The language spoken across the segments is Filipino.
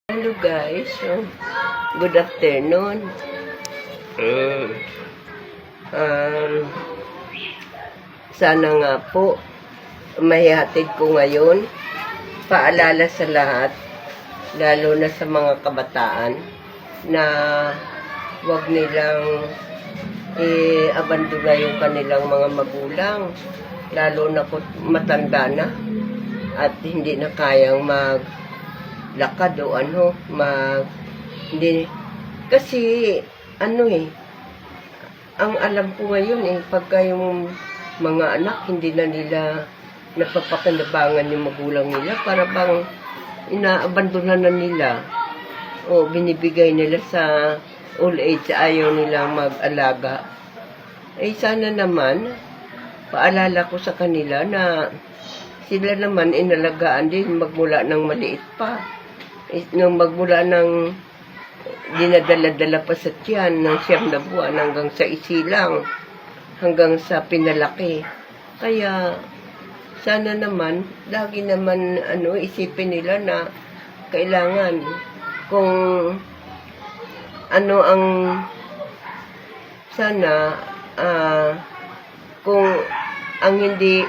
Hello guys, good afternoon. Sana nga po mahihatid ko ngayon paalala sa lahat, lalo na sa mga kabataan, na wag nilang i-abandona yung kanilang mga magulang, lalo na kung matanda na at hindi na kayang maglakad o hindi, kasi ang alam ko ngayon pagka yung mga anak hindi na nila napapakinabangan yung magulang nila, para bang inaabandona na nila o binibigay nila sa old age, ayaw nilang mag-alaga. Sana naman paalala ko sa kanila na sila naman inalagaan din magmula ng maliit pa. Nung magmula ng dinadala-dala pa sa tiyan ng 9 na buwan hanggang sa isilang, hanggang sa pinalaki. Kaya sana naman lagi naman isipin nila na kailangan kung kung ang hindi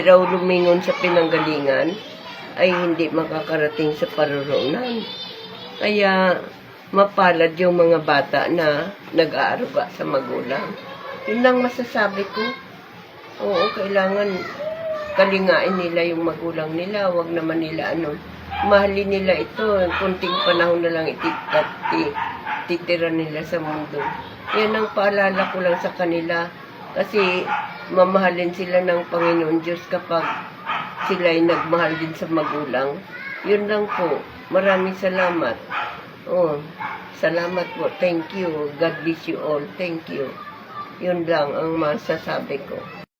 raw lumingon sa pinanggalingan ay hindi makakarating sa paruroonan. Kaya mapalad yung mga bata na nag-aaruga sa magulang. Yun lang masasabi ko. Oo, kailangan kalingain nila yung magulang nila. Huwag naman nila mahalin nila ito. Kunting panahon na lang ititira nila sa mundo. Yan ang paalala ko lang sa kanila. Kasi mamahalin sila ng Panginoon Diyos kapag sila ay nagmahal din sa magulang. Yun lang po. Maraming salamat. Salamat po. Thank you. God bless you all. Thank you. Yun lang ang masasabi ko.